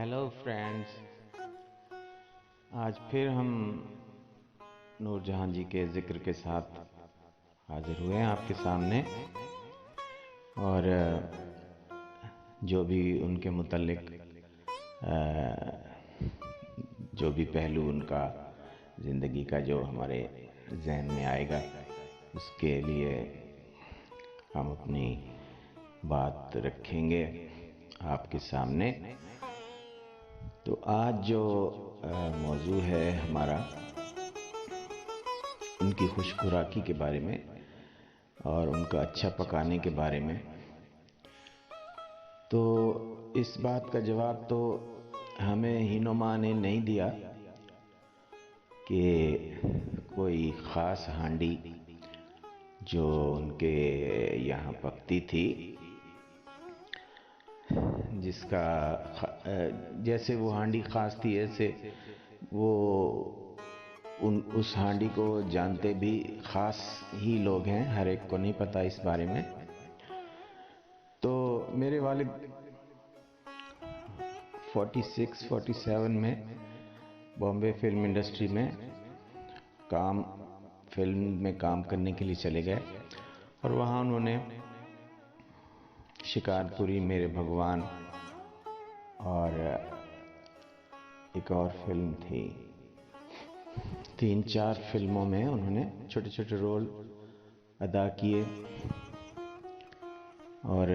Hello friends. आज फिर हम नूरजहां जी के ज़िक्र के साथ हाजिर हुए हैं आपके सामने, और जो भी उनके मुतल्लिक जो भी पहलू उनका ज़िंदगी का जो हमारे जहन में आएगा, उसके लिए हम अपनी बात रखेंगे आपके सामने। तो आज जो मौजू है हमारा, उनकी खुश खुराकी के बारे में और उनका अच्छा पकाने के बारे में। तो इस बात का जवाब तो हमें हिनोमा ने नहीं दिया कि कोई ख़ास हांडी जो उनके यहाँ पकती थी, जिसका जैसे वो हांडी ख़ास थी, ऐसे वो उस हांडी को जानते भी ख़ास ही लोग हैं, हर एक को नहीं पता इस बारे में। तो मेरे वालिद 46-47 में बॉम्बे फिल्म इंडस्ट्री में फिल्म में काम करने के लिए चले गए, और वहाँ उन्होंने शिकारपुरी, मेरे भगवान और एक और फिल्म थी, 3-4 फिल्मों में उन्होंने छोटे छोटे रोल अदा किए। और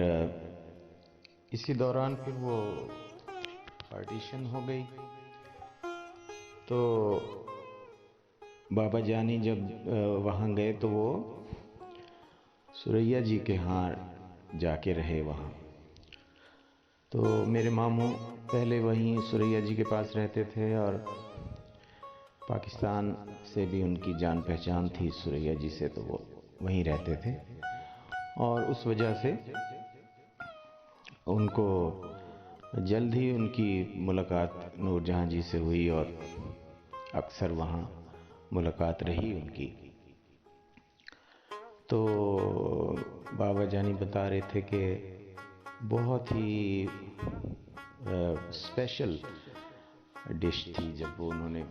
इसी दौरान फिर वो पार्टीशन हो गई। तो बाबा जानी जब वहाँ गए तो वो सुरैया जी के यहाँ जाके रहे वहाँ। तो मेरे मामू पहले वहीं सुरैया जी के पास रहते थे, और पाकिस्तान से भी उनकी जान पहचान थी सुरैया जी से, तो वो वहीं रहते थे। और उस वजह से उनको जल्द ही उनकी मुलाकात नूरजहां जी से हुई, और अक्सर वहाँ मुलाकात रही उनकी। तो बाबा जानी बता रहे थे कि बहुत ही स्पेशल डिश थी जब वो उन्होंने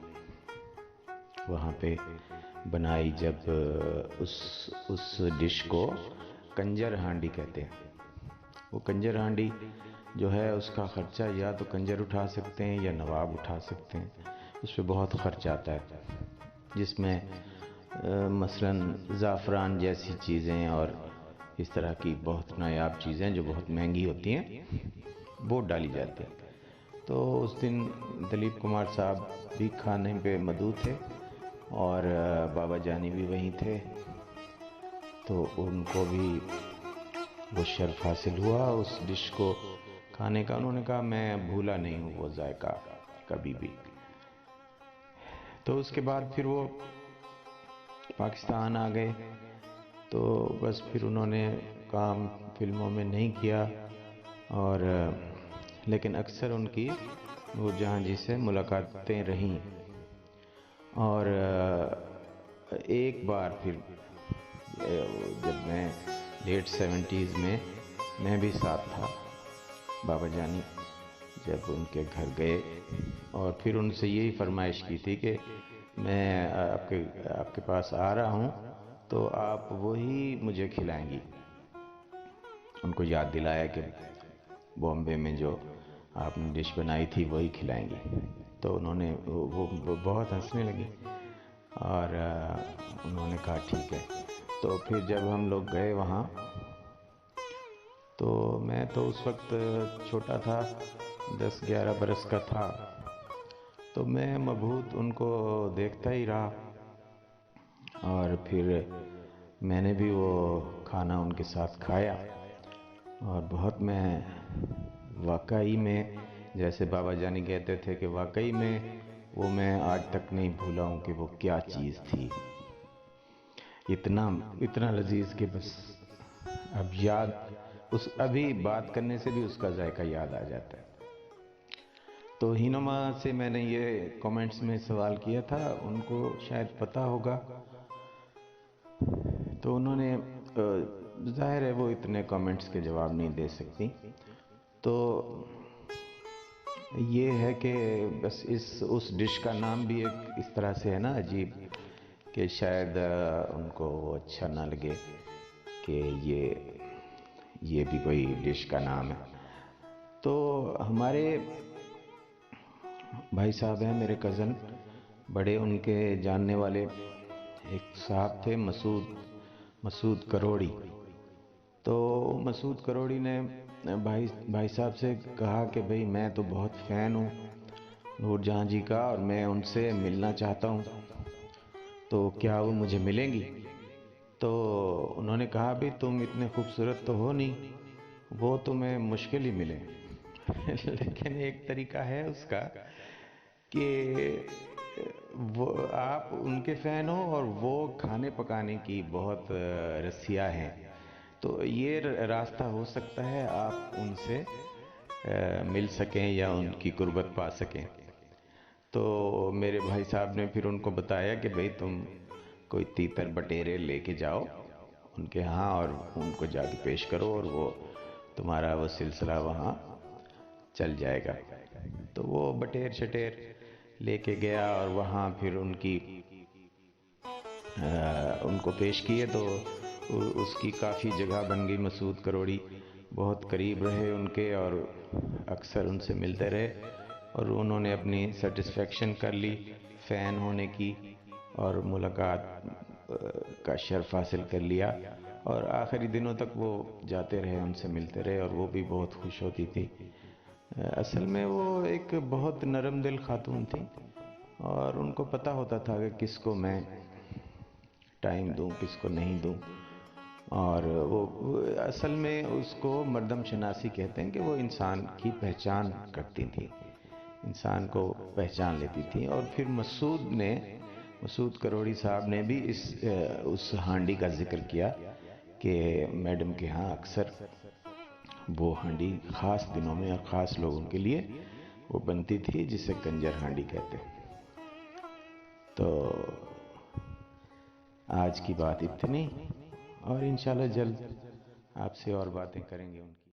वहाँ पे बनाई, जब उस डिश को कंजर हांडी कहते हैं। वो कंजर हांडी जो है, उसका ख़र्चा या तो कंजर उठा सकते हैं या नवाब उठा सकते हैं। उस पर बहुत ख़र्च आता है, जिसमें मसलन ज़ाफ़रान जैसी चीज़ें और इस तरह की बहुत नायाब चीज़ें जो बहुत महंगी होती हैं, वो डाली जाती हैं। तो उस दिन दिलीप कुमार साहब भी खाने पे मदऊ थे, और बाबा जानी भी वहीं थे। तो उनको भी वो शर्फ हासिल हुआ उस डिश को खाने का। उन्होंने कहा, मैं भूला नहीं हूँ वो जायका कभी भी। तो उसके बाद फिर वो पाकिस्तान आ गए। तो बस फिर उन्होंने काम फिल्मों में नहीं किया, और लेकिन अक्सर उनकी नूरजहां जी से मुलाकातें रहीं। और एक बार फिर जब मैं लेट 70s में मैं भी साथ था, बाबा जानी जब उनके घर गए, और फिर उनसे यही फरमाइश की थी कि मैं आपके पास आ रहा हूँ, तो आप वही मुझे खिलाएंगी। उनको याद दिलाया कि बॉम्बे में जो आपने डिश बनाई थी वही खिलाएंगी। तो उन्होंने वो बहुत हंसने लगी, और उन्होंने कहा ठीक है। तो फिर जब हम लोग गए वहाँ, तो मैं तो उस वक्त छोटा था, 10-11 बरस का था। तो मैं मबहूत उनको देखता ही रहा, और फिर मैंने भी वो खाना उनके साथ खाया। और बहुत मैं वाकई में, जैसे बाबा जानी कहते थे कि वाकई में वो मैं आज तक नहीं भूला हूँ कि वो क्या चीज़ थी। इतना इतना लजीज कि बस अब अभी बात करने से भी उसका जायका याद आ जाता है। तो हिनोमा से मैंने ये कमेंट्स में सवाल किया था, उनको शायद पता होगा। तो उन्होंने जाहिर है वो इतने कमेंट्स के जवाब नहीं दे सकती। तो ये है कि बस इस उस डिश का नाम भी एक इस तरह से है ना अजीब, कि शायद उनको वो अच्छा ना लगे कि ये भी कोई डिश का नाम है। तो हमारे भाई साहब हैं मेरे कज़न, बड़े उनके जानने वाले एक साहब थे, मसूद मसूद करोड़ी। तो मसूद करोड़ी ने भाई भाई साहब से कहा कि भाई मैं तो बहुत फ़ैन हूँ नूरजहाँ जी का, और मैं उनसे मिलना चाहता हूँ, तो क्या वो मुझे मिलेंगी? तो उन्होंने कहा भी तुम इतने खूबसूरत तो हो नहीं, वो तुम्हें मुश्किल ही मिले। लेकिन एक तरीका है उसका कि वो आप उनके फ़ैन हो और वो खाने पकाने की बहुत रसिया हैं, तो ये रास्ता हो सकता है आप उनसे मिल सकें या उनकी कुर्बत पा सकें। तो मेरे भाई साहब ने फिर उनको बताया कि भाई तुम कोई तीतर बटेरे लेके जाओ उनके यहाँ और उनको जाके पेश करो, और वो तुम्हारा वो सिलसिला वहाँ चल जाएगा। तो वो बटेर शटेर लेके गया और वहाँ फिर उनको पेश किए, तो उसकी काफ़ी जगह बन गई। मसूद करोड़ी बहुत करीब रहे उनके और अक्सर उनसे मिलते रहे, और उन्होंने अपनी सेटिस्फेक्शन कर ली फ़ैन होने की, और मुलाकात का शर्फ हासिल कर लिया, और आखिरी दिनों तक वो जाते रहे, उनसे मिलते रहे, और वो भी बहुत खुश होती थी। असल में वो एक बहुत नरम दिल खातून थी, और उनको पता होता था कि किसको मैं टाइम दूं किसको नहीं दूं। और वो असल में उसको मर्दम शनासी कहते हैं, कि वो इंसान की पहचान करती थी, इंसान को पहचान लेती थी। और फिर मसूद करोड़ी साहब ने भी उस हांडी का जिक्र किया कि मैडम के यहाँ अक्सर वो हांडी ख़ास दिनों में और ख़ास लोगों के लिए वो बनती थी, जिसे कंजर हांडी कहते हैं। तो आज की बात इतनी, और इंशाल्लाह जल्द आपसे और बातें करेंगे उनकी।